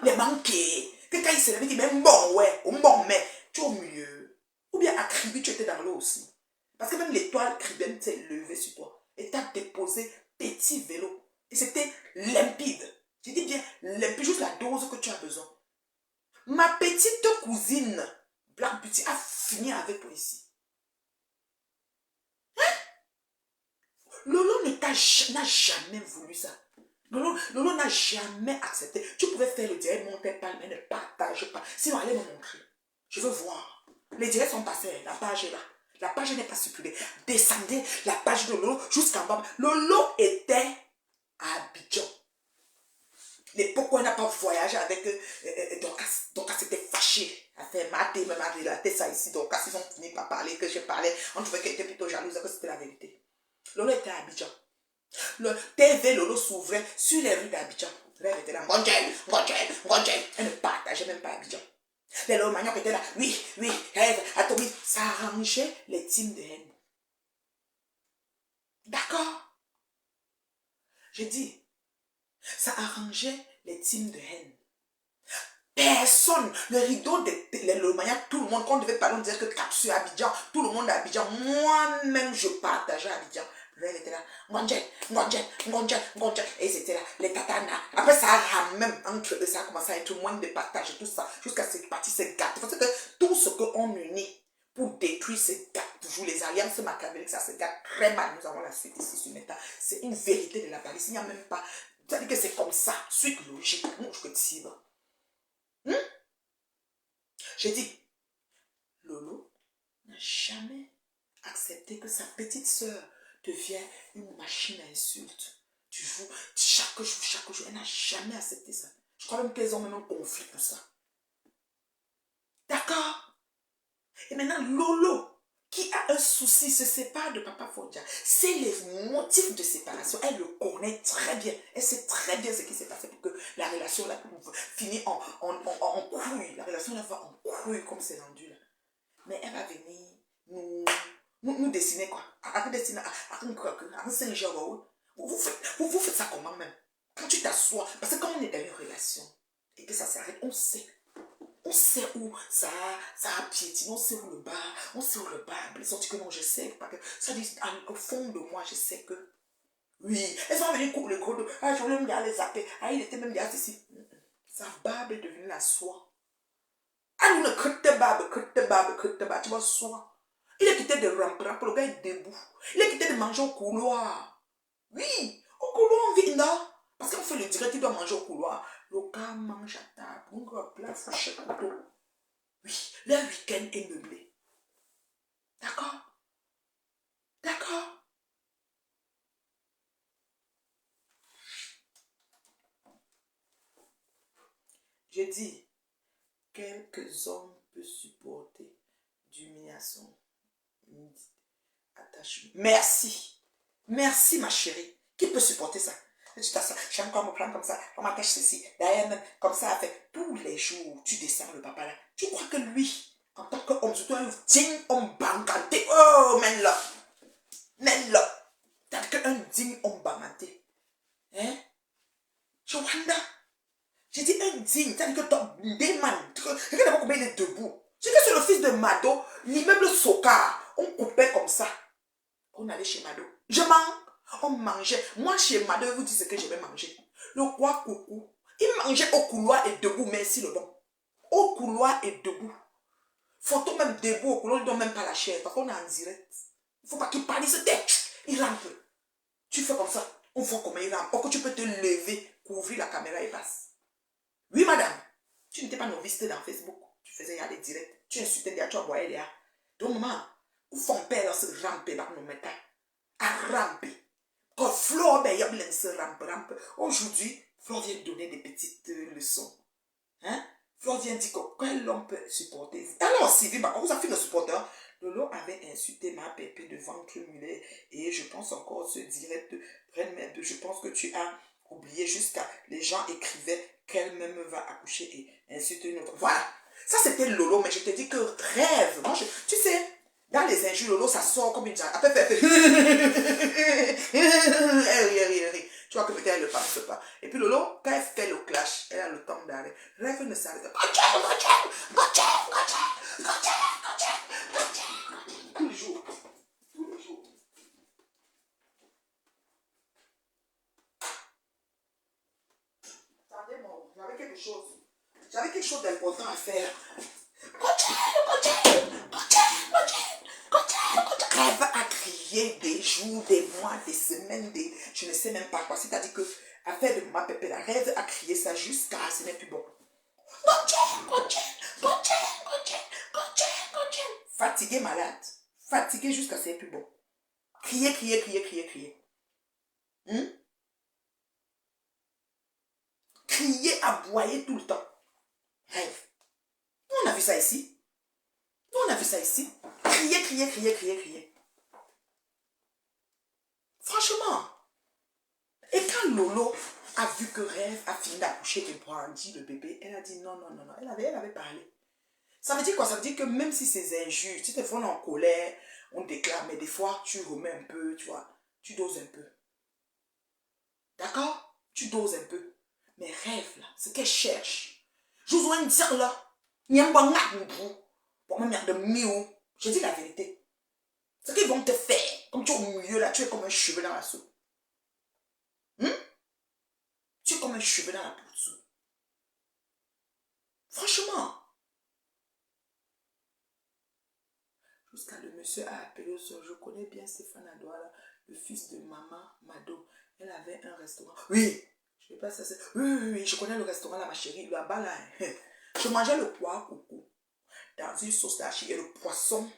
les manqués. Que quand il se lève, il dit, mais bon, ouais, bon, mais tu es au milieu. Ou bien à Kribi, tu étais dans l'eau aussi. Parce que même l'étoile Kriben s'est levée sur toi. Et t'as déposé petit vélo. Et c'était limpide. Je dis bien limpide, juste la dose que tu as besoin. Ma petite cousine, Black Beauty, a fini avec toi ici. Lolo n'a jamais voulu ça. Lolo n'a jamais accepté. Tu pouvais faire le direct, monter pas, mais ne partage pas. Sinon, allez me montrer. Je veux voir. Les directs sont passés. La page est là. La page n'est pas circulée. Descendez la page de Lolo jusqu'en bas. Lolo était à Abidjan. L'époque où on n'a pas voyagé avec Dorcas. Dorcas était fâchée. Elle a fait mater, même à relater ça ici. Dorcas, ils ont fini par parler, que j'ai parlé. On trouvait qu'elle était plutôt jalouse, que c'était la vérité. Lolo était à Abidjan. Le TV Lolo s'ouvrait sur les rues d'Abidjan. Elle était là, Ngonjel. Elle ne partageait même pas Abidjan. Les Lolo Magnoc étaient là, oui, Atomique. Ça arrangeait les teams de haine. D'accord? J'ai dit, ça arrangeait les teams de haine. Personne, le rideau de les Lolo Magnoc, tout le monde, quand on devait parler, on disait que cap sur Abidjan, tout le monde à Abidjan. Moi-même, je partageais Abidjan. Elle était là, Ngonjel. Et c'était là, les tatanas. Après, ça a même entre eux, ça a commencé à être moins de partage et tout ça, jusqu'à ce que parti se gâte. Parce que tout ce qu'on unit pour détruire se gâte toujours. Les alliances machiavéliques, ça se gâte très mal. Nous avons la suite ici sur Meta. C'est une vérité de la balise. Il n'y a même pas. C'est-à-dire que c'est comme ça, suite logique. Moi, je peux te dire. J'ai dit, Lolo n'a jamais accepté que sa petite sœur devient une machine à insultes. Tu joues chaque jour. Elle n'a jamais accepté ça. Je crois même qu'ils ont même un conflit pour ça. D'accord? Et maintenant, Lolo, qui a un souci, se sépare de Papa Fondia. C'est les motifs de séparation. Elle le connaît très bien. Elle sait très bien ce qui s'est passé pour que la relation là finisse en couille. La relation là va en couille comme c'est rendu là. Mais elle va venir nous dessiner quoi. Vous faites ça comment même? Quand tu t'assois, parce que quand on est dans une relation et que ça s'arrête, on sait. On sait où ça a piétiné, on sait où le bas blesse. On dit que non, je sais. Parce que ça dit, au fond de moi, je sais que. Oui, elles sont venues couper le gros dos. Ah, je voulais me les zapper. Ah, il était même derrière ceci. Sa barbe est devenue la soie. Ah, nous ne crête barbe, tu vois, soie. Il est quitté de ramper, le gars est debout. Il est quitté de manger au couloir. Oui, au couloir, on vit, non? Parce qu'on fait le direct, il doit manger au couloir. Le gars mange à table, on doit plat, fourchette, couteau. Oui, le week-end est meublé. D'accord? D'accord? J'ai dit, quelques hommes peuvent supporter d'humiliation, attachement. Merci. Merci, ma chérie. Qui peut supporter ça? J'aime quand on me prend comme ça, on m'attache ceci, derrière même, comme ça, fait tous les jours, tu descends le papa là. Tu crois que lui, en tant qu'homme, surtout un digne homme banganté, oh, mène-le, t'as qu'un digne homme banganté. Hein? Joanda, j'ai dit un digne, t'as dit que ton déman, regarde d'abord combien il est debout. J'ai dit que c'est le fils de Mado, l'immeuble Sokar, on coupait comme ça. On allait chez Mado. Je mens. On mangeait. Moi, chez Mado, je vous dis ce que je vais manger. Le roi coucou. Il mangeait au couloir et debout. Merci le bon. Au couloir et debout. Photo même debout au couloir, il ne donne même pas la chair. Parce qu'on est en direct. Il ne faut pas qu'il parle, il se tait. Il rampe. Tu fais comme ça. On voit comment il rampe. Or que tu peux te lever, couvrir la caméra et passe. Oui, madame. Tu n'étais pas novice dans Facebook. Tu faisais des directs. Tu insultais des tu envoyais des. Donc, maman, où font père se ramper dans nos métal. À ramper. Quand Flore, ben, il y a plein de se rampe. Aujourd'hui, Flore vient donner des petites leçons. Hein? Flore vient dire que quel homme peut supporter. Alors, Sylvie, on vous a fait le supporter. Lolo avait insulté ma pépé de ventre mulet. Et je pense encore ce direct. Je pense que tu as oublié jusqu'à. Les gens écrivaient qu'elle-même va accoucher et insulter une autre. Voilà. Ça, c'était Lolo, mais je te dis que rêve. Moi, tu sais. Dans les injures, Lolo, ça sort comme une... Après, elle rit. Tu vois que peut-être elle ne pense pas. Et puis Lolo, quand elle fait le clash, elle a le temps d'aller. Rêve ne s'arrête pas. quelque chose. J'avais quelque chose d'important à faire. Rêve a crié des jours, des mois, des semaines, je ne sais même pas quoi. C'est-à-dire que, affaire de ma pépé, la rêve a crié ça jusqu'à ce n'est plus bon. Fatigué, malade. Fatigué jusqu'à ce n'est plus bon. Crier. Crier, aboyer tout le temps. Rêve. Nous, on a vu ça ici. Crier. Franchement. Et quand Lolo a vu que Rêve a fini d'accoucher et brandi le bébé, elle a dit non. Elle avait parlé. Ça veut dire quoi? Ça veut dire que même si c'est injuste, si des fois on est en colère, on déclare, mais des fois tu remets un peu, tu vois, tu doses un peu. D'accord? Tu doses un peu. Mais Rêve là, ce qu'elle cherche, je vous en dire là, il y a un bon pour me mettre de mieux. Je dis la vérité. Ce qu'ils vont te faire, comme tu es au milieu là, tu es comme un cheveu dans la soupe. Tu es comme un cheveu dans la soupe. Franchement. Jusqu'à le monsieur a appelé au soir. Je connais bien Stéphane Adouala, le fils de maman Mado. Elle avait un restaurant. Oui, je ne sais pas ça. Oui, je connais le restaurant là, ma chérie. Là-bas là. Je mangeais le pois coucou dans une sauce d'archi et le poisson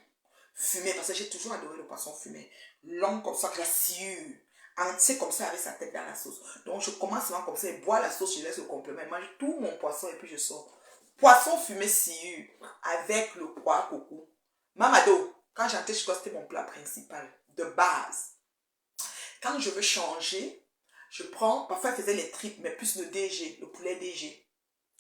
fumé, parce que j'ai toujours adoré le poisson fumé. Long comme ça, glacieux. Entier comme ça avec sa tête dans la sauce. Donc je commence souvent comme ça et bois la sauce, je laisse le complément. Je mange tout mon poisson et puis je sors. Poisson fumé sciure avec le pois coucou. Mamado, quand j'entrais chez toi, c'était mon plat principal, de base. Quand je veux changer, je prends, parfois elle faisait les tripes, mais plus le DG, le poulet DG.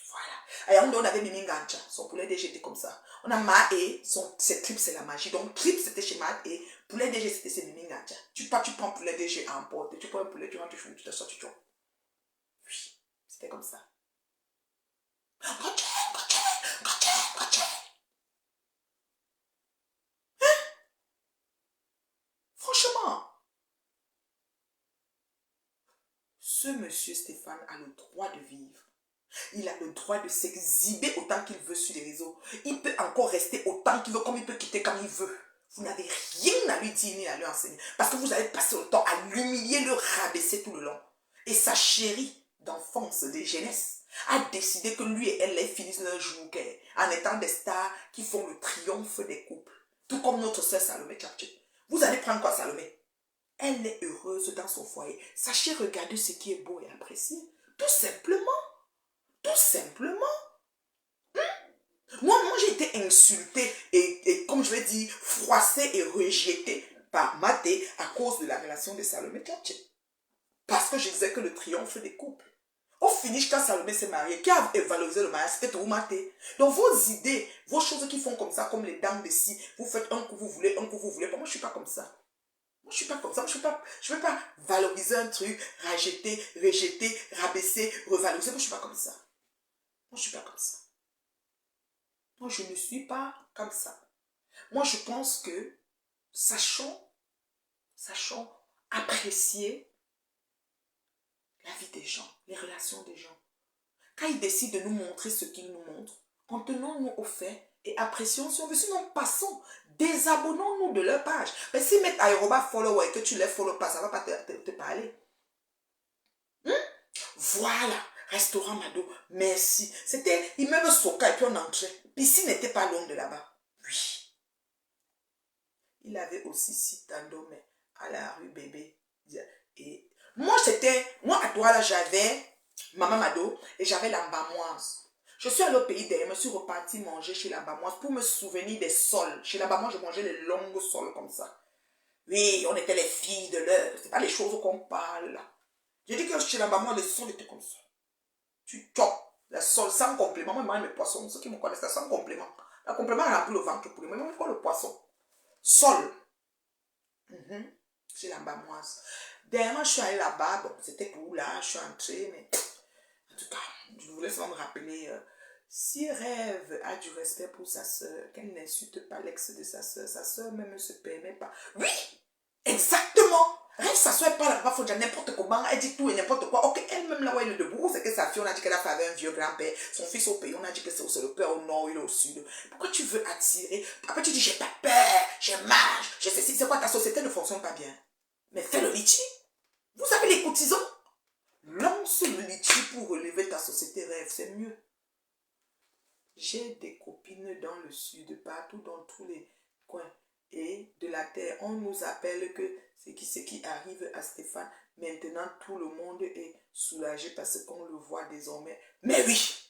Voilà. Et on avait Mimi Ngancha, son poulet DG était comme ça. On a Maé, ses tripes c'est la magie. Donc tripes c'était chez Maé, poulet DG c'était chez Mimi Ngancha. Tu prends poulet DG à emporter, tu prends un poulet, tu rentres, tu te sors, tu vois. Oui, c'était comme ça. Franchement, ce monsieur Stéphane a le droit de vivre. Il a le droit de s'exhiber autant qu'il veut sur les réseaux. Il peut encore rester autant qu'il veut, comme il peut quitter quand il veut. Vous n'avez rien à lui dire ni à lui enseigner. Parce que vous avez passé le temps à l'humilier, le rabaisser tout le long. Et sa chérie d'enfance, de jeunesse, a décidé que lui et elle finissent leur jour en étant des stars qui font le triomphe des couples. Tout comme notre sœur Salomé Tchapché. Vous allez prendre quoi, Salomé? Elle est heureuse dans son foyer. Sachez regarder ce qui est beau et apprécier. Tout simplement. Tout simplement. Moi j'ai été insultée et comme je vais dire, froissée et rejetée par Maté à cause de la relation de Salomé Tchatché. Parce que je disais que le triomphe des couples. Au finish, quand Salomé s'est marié, qui a valorisé le mariage, c'était tout Maté. Donc vos idées, vos choses qui font comme ça, comme les dames de scie, vous faites un coup vous voulez, un coup vous voulez. Moi je ne suis pas comme ça. Moi, je suis pas comme ça. Moi, je ne vais pas valoriser un truc, rejeter, rabaisser, revaloriser. Moi, je ne suis pas comme ça. Moi, je ne suis pas comme ça. Moi, je ne suis pas comme ça. Moi, je pense que sachons apprécier la vie des gens, les relations des gens. Quand ils décident de nous montrer ce qu'ils nous montrent, contenons-nous au fait et apprécions si on veut. Sinon, passons. Désabonnons-nous de leur page. Mais s'ils mettent aérobat follow et que tu les follow pas, ça ne va pas te parler. Voilà. Restaurant Mado. Merci. C'était immeuble Soka et puis on entrait. Piscine n'était pas loin de là-bas. Oui. Il avait aussi Citando, mais à la rue Bébé. Et moi, à Douala, j'avais Maman Mado et j'avais l'Ambamoise. Je suis allée au pays derrière, je me suis repartie manger chez l'Ambamoise pour me souvenir des sols. Chez l'Ambamoise, je mangeais les longues sols comme ça. Oui, on était les filles de l'heure. C'est pas les choses qu'on parle là. J'ai dit que chez l'Ambamoise, les sols étaient comme ça. Tu chopes la sol sans complément. Moi, je mange mes poissons. Ceux qui me connaissent, sans complément. Le complément remplit le ventre pour lui. Mais moi, je le poisson. Sol. Chez l'Ambamoise. Dernièrement, je suis allée là-bas. Bon, c'était cool là. Je suis entrée. Mais en tout cas, je voulais seulement me rappeler. Si Rêve a du respect pour sa soeur, qu'elle n'insulte pas l'ex de sa soeur même ne se permet pas. Oui, exactement. Reste s'asseoir pas là, papa faut dire n'importe comment, elle dit tout et n'importe quoi. Ok, elle-même là où elle est debout, c'est que sa fille, on a dit qu'elle a fait avec un vieux grand-père. Son fils au pays, on a dit que c'est le père au nord, il est au sud. Pourquoi tu veux attirer? Après tu dis j'ai pas peur, j'ai marge, je sais si c'est quoi, ta société ne fonctionne pas bien. Mais fais le litchi. Vous avez les cotisants. Lance le litchi pour relever ta société rêve, c'est mieux. J'ai des copines dans le sud, partout dans tous les coins et de la terre. On nous appelle que ce qui arrive à Stéphane. Maintenant, tout le monde est soulagé parce qu'on le voit désormais. Mais oui,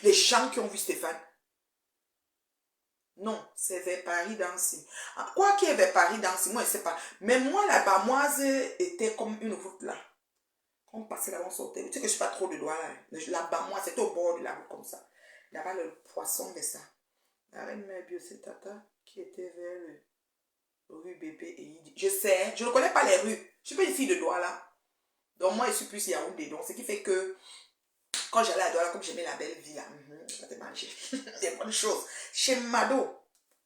les gens qui ont vu Stéphane. Non, c'est vers Paris Dancing. Quoi qu'il y ait vers Paris Dancing, moi je ne sais pas. Mais moi, la Bamoise était comme une route là. On passait là, on sortait. Tu sais que je ne suis pas trop de doigts là. La Bamoise, c'était au bord de la route comme ça. Là-bas, le poisson de ça. La reine mère Biosé-Tata qui était vers le rue Bébé et Idi. Je sais, je ne connais pas les rues. Je ne suis pas une fille de Douala. Donc moi, je suis plus Yaoundé. Donc ce qui fait que quand j'allais à Douala, comme j'aimais la belle vie là, ça te manger des bonnes choses. Chez Mado,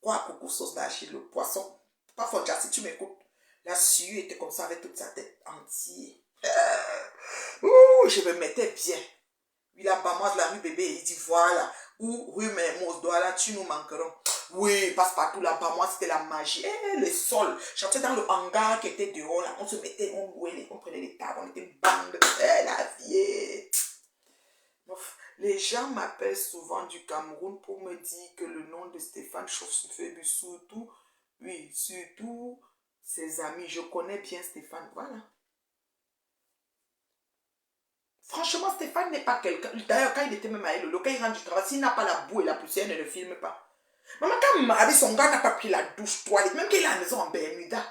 quoi, coucou sauce d'arachide, le poisson. Pas fort, si tu m'écoutes. La sueur était comme ça avec toute sa tête entière. Je me mettais bien. Oui, là-bas, moi, la rue Bébé, il dit voilà. Ou rue Mermoz, Douala, tu nous manquerons. Oui, passe partout là-bas, moi, c'était la magie. Le sol. J'entrais dans le hangar qui était dehors, là. On se mettait, on louait, on prenait les tables, on était bande. La vie. Les gens m'appellent souvent du Cameroun pour me dire que le nom de Stéphane Chauve-Souffle, surtout, oui, surtout ses amis. Je connais bien Stéphane, voilà. Franchement, Stéphane n'est pas quelqu'un. D'ailleurs, quand il était même à Lolo, quand il rentre du travail, s'il n'a pas la boue et la poussière, il ne le filme pas. Maman, quand Marabi, son gars n'a pas pris la douche toilette, même qu'il est à la maison en Bermuda,